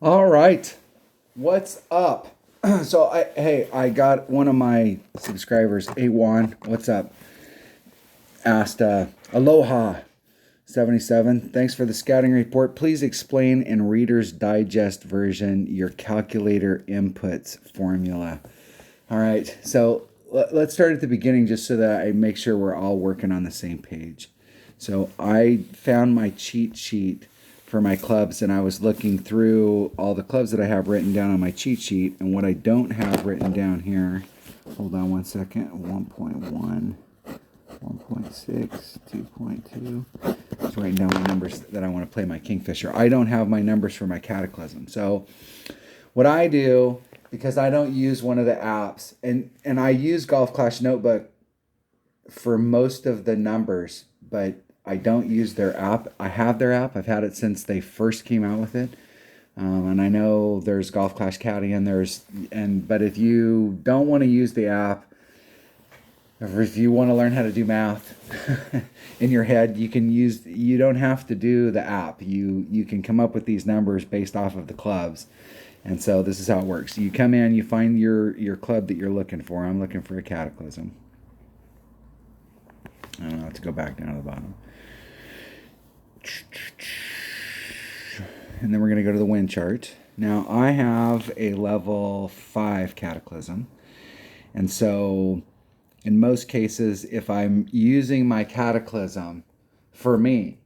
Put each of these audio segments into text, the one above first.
All right. What's up? I got one of my subscribers, A1, what's up? Asked, Aloha 77. Thanks for the scouting report. Please explain in Reader's Digest version your calculator inputs formula. All right. Let's start at the beginning just so that I make sure we're all working on the same page. So I found my cheat sheet for my clubs and I was looking through all the clubs that I have written down on my cheat sheet, and what I don't have written down here. Hold on one second. 1.1, 1.6, 2.2. Just writing down my numbers that I want to play my Kingfisher. I don't have my numbers for my Cataclysm. So what I do, because I don't use one of the apps, and I use Golf Clash Notebook for most of the numbers, but I don't use their app. I have their app. I've had it since they first came out with it. And I know there's Golf Clash Caddy but if you don't want to use the app, if you want to learn how to do math in your head, you don't have to do the app. You can come up with these numbers based off of the clubs. And so this is how it works. You come in, you find your club that you're looking for. I'm looking for a Cataclysm. I don't know, to go back down to the bottom. And then we're going to go to the wind chart. Now I have a level 5 Cataclysm. And so in most cases, if I'm using my Cataclysm, for me,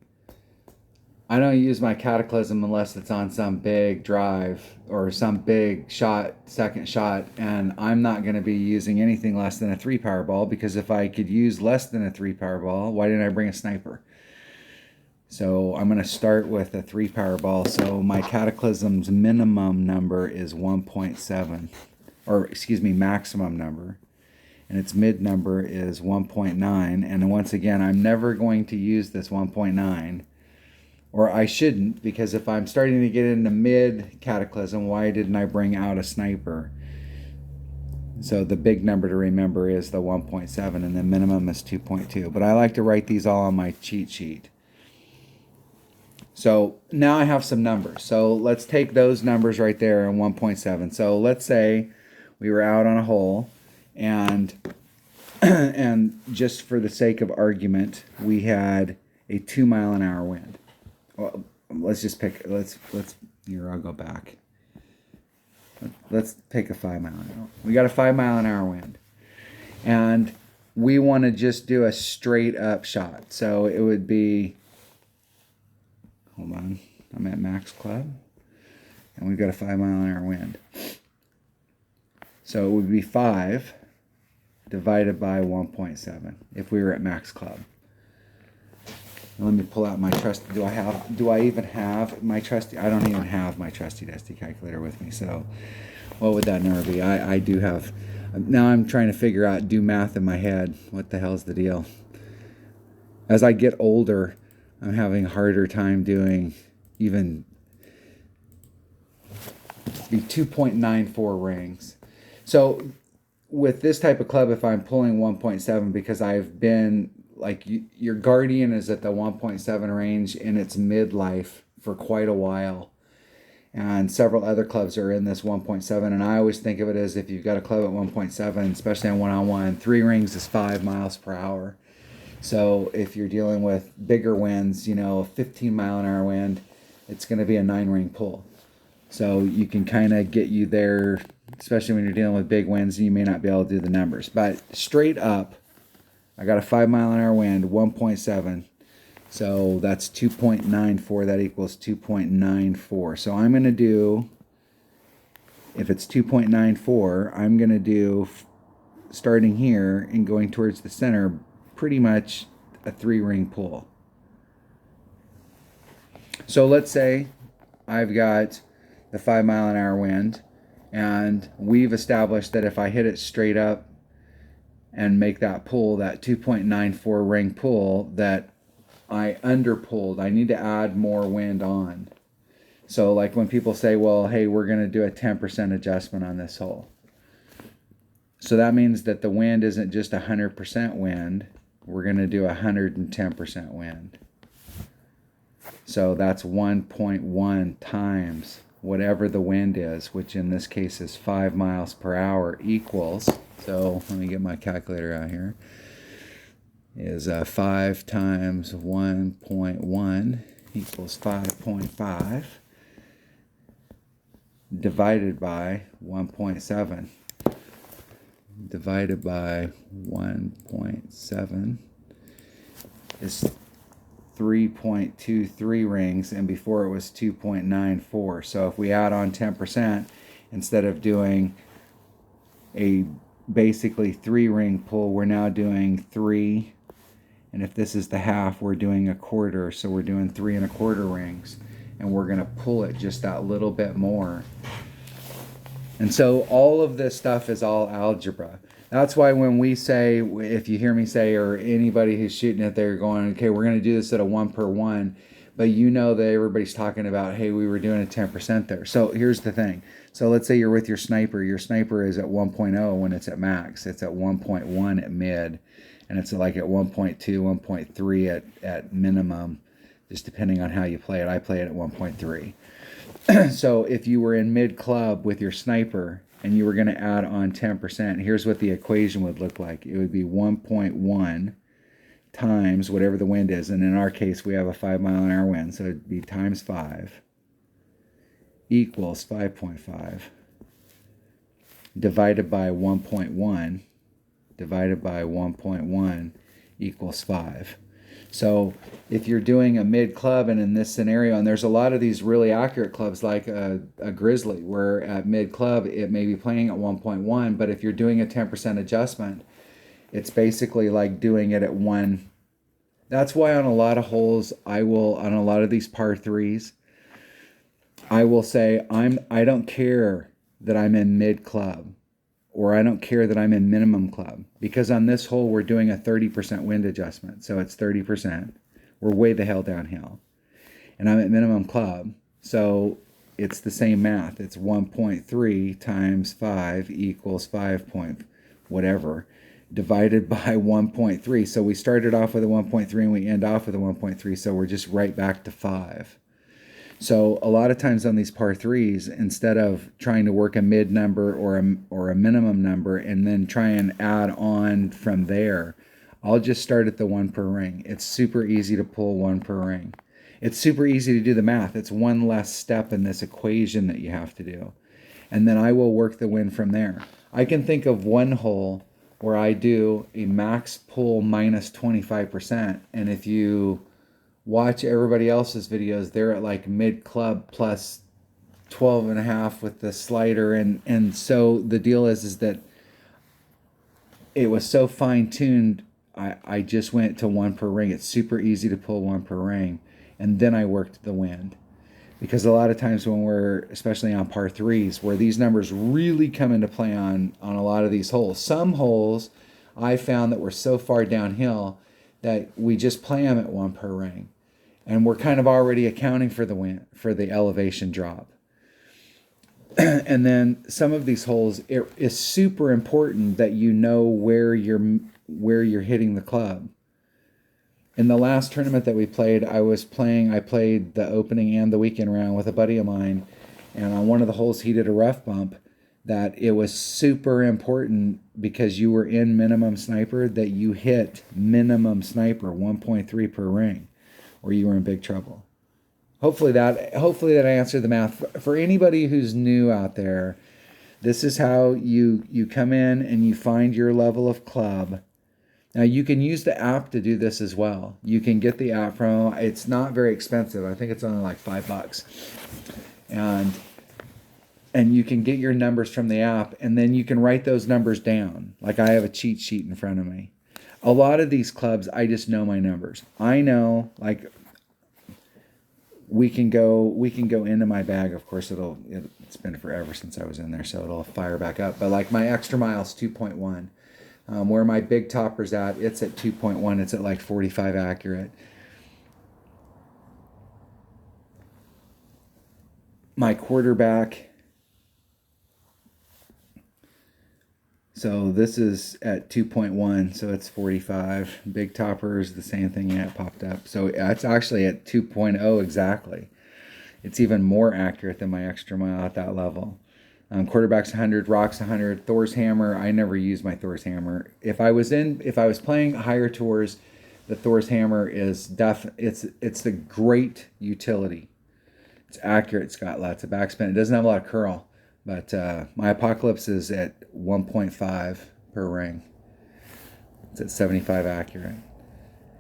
I don't use my Cataclysm unless it's on some big drive or some big shot, second shot, and I'm not going to be using anything less than a 3 power ball, because if I could use less than a 3 power ball, why didn't I bring a sniper? So I'm going to start with a 3 power ball. So my Cataclysm's minimum number is 1.7, or excuse me, maximum number. And its mid number is 1.9. And once again, I'm never going to use this 1.9, or I shouldn't, because if I'm starting to get into mid Cataclysm, why didn't I bring out a sniper? So the big number to remember is the 1.7, and the minimum is 2.2. But I like to write these all on my cheat sheet. So now I have some numbers. So let's take those numbers right there and 1.7. So let's say we were out on a hole, and and just for the sake of argument, we had a 2 mile an hour wind. Well, let's just pick. Let's here. I'll go back. Let's pick a 5 mile an hour. We got a 5 mile an hour wind, and we want to just do a straight up shot. So it would be. Hold on, I'm at max club, and we've got a 5 mile an hour wind. So it would be 5 divided by 1.7 if we were at max club. Let me pull out my trusty. Do I even have my trusty? I don't even have my trusty Dusty calculator with me. So what would that number be? I do have. Now I'm trying to figure out, do math in my head. What the hell's the deal? As I get older, I'm having a harder time doing even be 2.94 rings. So with this type of club, if I'm pulling 1.7, because I've been like, your Guardian is at the 1.7 range in its midlife for quite a while, and several other clubs are in this 1.7, and I always think of it as, if you've got a club at 1.7, especially on one-on-one, 3 rings is 5 miles per hour. So if you're dealing with bigger winds, a 15 mile an hour wind, it's going to be a 9 ring pull. So you can kind of get you there, especially when you're dealing with big winds. You may not be able to do the numbers, but straight up, I got a 5 mile an hour wind, 1.7. So that's 2.94. That equals 2.94. So I'm going to do, if it's 2.94, I'm going to do, starting here and going towards the center, pretty much a 3 ring pull. So let's say I've got the 5 mile an hour wind, and we've established that if I hit it straight up and make that pull, that 2.94 ring pull, that I underpulled. I need to add more wind on. So like when people say, well, hey, we're going to do a 10% adjustment on this hole. So that means that the wind isn't just 100% wind. We're going to do 110% wind. So that's 1.1 times whatever the wind is, which in this case is 5 miles per hour, equals, so let me get my calculator out here, is 5 times 1.1 equals 5.5 divided by 1.7. Divided by 1.7 is 3.23 rings, and before it was 2.94. So if we add on 10%, instead of doing a basically 3-ring pull, we're now doing 3. And if this is the half, we're doing a quarter. So we're doing 3 1/4 rings, and we're going to pull it just that little bit more. And so all of this stuff is all algebra. That's why when we say, if you hear me say, or anybody who's shooting it, they're going, okay, we're going to do this at a 1 per 1. But you know that everybody's talking about, hey, we were doing a 10% there. So here's the thing. So let's say you're with your sniper. Your sniper is at 1.0 when it's at max. It's at 1.1 at mid. And it's like at 1.2, 1.3 at minimum, just depending on how you play it. I play it at 1.3. So if you were in mid club with your sniper and you were going to add on 10%, here's what the equation would look like. It would be 1.1 times whatever the wind is. And in our case, we have a 5-mile-an-hour wind. So it'd be times 5 equals 5.5 divided by 1.1 divided by 1.1 equals 5. So if you're doing a mid club, and in this scenario, and there's a lot of these really accurate clubs like a Grizzly, where at mid club it may be playing at 1.1, but if you're doing a 10% adjustment, it's basically like doing it at 1. That's why on a lot of holes, on a lot of these par 3s, I will say I don't care that I'm in mid club, or I don't care that I'm in minimum club, because on this hole we're doing a 30% wind adjustment. So it's 30%. We're way the hell downhill. And I'm at minimum club. So it's the same math. It's 1.3 times 5 equals 5 point whatever divided by 1.3. So we started off with a 1.3 and we end off with a 1.3. So we're just right back to 5. So a lot of times on these par 3s, instead of trying to work a mid number or a minimum number and then try and add on from there, I'll just start at the 1 per ring. It's super easy to pull 1 per ring. It's super easy to do the math. It's one less step in this equation that you have to do. And then I will work the wind from there. I can think of one hole where I do a max pull minus 25%. And if you watch everybody else's videos, they're at like mid club plus 12.5 with the slider, and so the deal is that it was so fine-tuned. I just went to 1 per ring. It's super easy to pull 1 per ring, and then I worked the wind, because a lot of times when we're, especially on par 3s, where these numbers really come into play on a lot of these holes. Some holes I found that were so far downhill that we just play them at 1 per ring. And we're kind of already accounting for the wind, for the elevation drop. And then some of these holes, it is super important that you know where you're hitting the club. In the last tournament that we played, I played the opening and the weekend round with a buddy of mine, and on one of the holes he did a rough bump that it was super important, because you were in minimum sniper, that you hit minimum sniper 1.3 per ring, or you were in big trouble. Hopefully that answered the math. For anybody who's new out there, this is how you come in and you find your level of club. Now you can use the app to do this as well. You can get the app from, it's not very expensive. I think it's only like $5. And you can get your numbers from the app, and then you can write those numbers down. Like I have a cheat sheet in front of me. A lot of these clubs, I just know my numbers. I know, like, we can go into my bag. Of course, it's been forever since I was in there, so it'll fire back up. But like my extra miles, 2.1. Where my big topper's at, it's at 2.1. It's at like 45 accurate. My quarterback, so this is at 2.1, so it's 45. Big topper is the same thing, yeah, it popped up. So it's actually at 2.0 exactly. It's even more accurate than my extra mile at that level. Quarterback's 100, Rock's 100, Thor's hammer. I never use my Thor's hammer. If I was playing higher tours, the Thor's hammer is it's the great utility. It's accurate. It's got lots of backspin. It doesn't have a lot of curl, but my Apocalypse is at 1.5 per ring. It's at 75 accurate.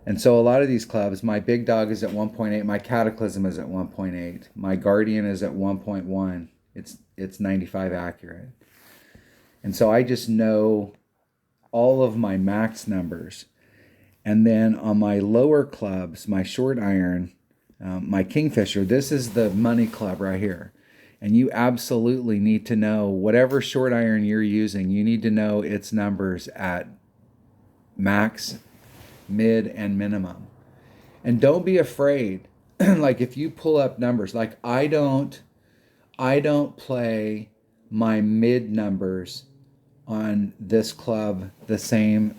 And so a lot of these clubs, my Big Dog is at 1.8, my Cataclysm is at 1.8, my Guardian is at 1.1. It's 95 accurate. And so I just know all of my max numbers. And then on my lower clubs, my short iron, my Kingfisher, this is the money club right here. And you absolutely need to know whatever short iron you're using, you need to know its numbers at max, mid, and minimum. And don't be afraid. Like if you pull up numbers, like I don't play my mid numbers on this club the same.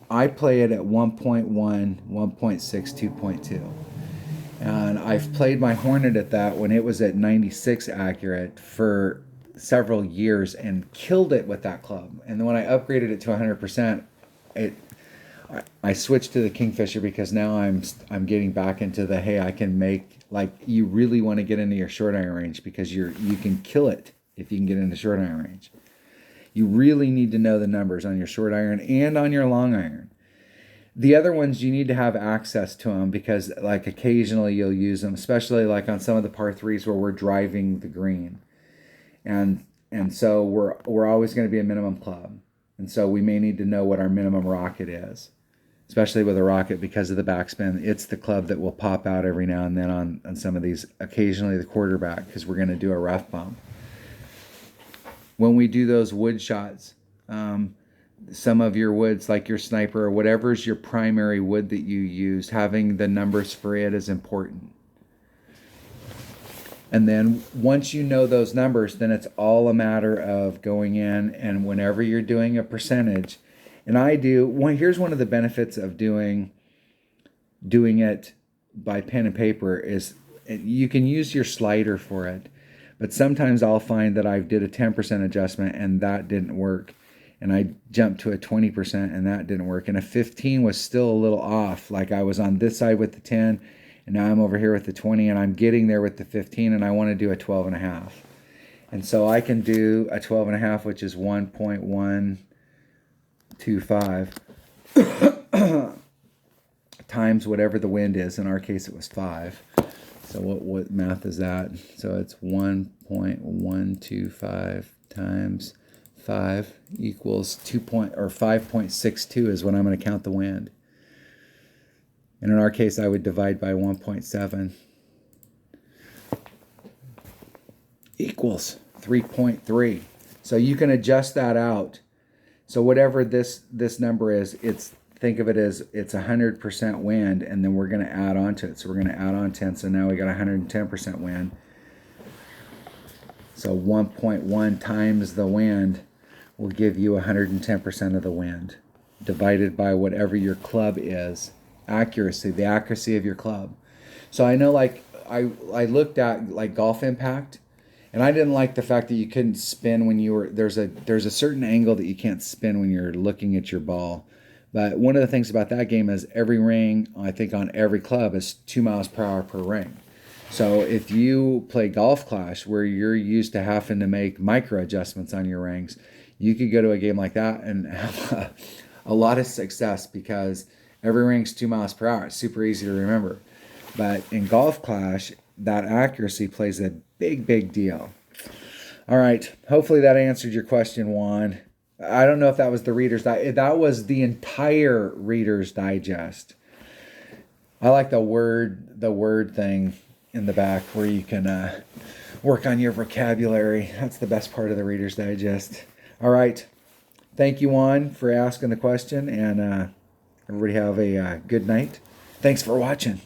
I play it at 1.1, 1.6, 2.2. And I've played my Hornet at that when it was at 96 accurate for several years and killed it with that club. And then when I upgraded it to 100%, I switched to the Kingfisher because now I'm getting back into the, hey, I can make, like, you really want to get into your short iron range because you can kill it if you can get into short iron range. You really need to know the numbers on your short iron and on your long iron. The other ones, you need to have access to them because, like, occasionally you'll use them, especially like on some of the par threes where we're driving the green, and so we're always going to be a minimum club, and so we may need to know what our minimum rocket is, especially with a rocket because of the backspin. It's the club that will pop out every now and then on some of these. Occasionally the quarterback because we're going to do a rough bump. When we do those wood shots, some of your woods, like your Sniper or whatever's your primary wood that you use, having the numbers for it is important. And then once you know those numbers, then it's all a matter of going in and whenever you're doing a percentage, and here's one of the benefits of doing it by pen and paper is you can use your slider for it, but sometimes I'll find that I did a 10% adjustment and that didn't work. And I jumped to a 20% and that didn't work. And a 15 was still a little off. Like I was on this side with the 10 and now I'm over here with the 20 and I'm getting there with the 15 and I want to do a 12.5. And so I can do a 12.5, which is 1.125 times whatever the wind is. In our case, it was 5. So what math is that? So it's 1.125 times 5 equals 5.62 is what I'm going to count the wind. And in our case, I would divide by 1.7 equals 3.3. So you can adjust that out. So whatever this number is, think of it as it's 100% wind, and then we're going to add on to it. So we're going to add on 10. So now we got 110% wind. So 1.1 times the wind will give you 110% of the wind divided by whatever your club is. The accuracy of your club. So I know, like, I looked at like Golf Impact, and I didn't like the fact that you couldn't spin when you were, there's a certain angle that you can't spin when you're looking at your ball. But one of the things about that game is every ring, I think on every club, is 2 miles per hour per ring. So if you play Golf Clash where you're used to having to make micro adjustments on your rings, you could go to a game like that and have a lot of success because every ring's 2 miles per hour. It's super easy to remember. But in Golf Clash, that accuracy plays a big, big deal. All right. Hopefully that answered your question, Juan. I don't know if that was the Reader's Digest. That was the entire Reader's Digest. I like the word thing in the back where you can work on your vocabulary. That's the best part of the Reader's Digest. All right. Thank you, Juan, for asking the question, and everybody have a good night. Thanks for watching.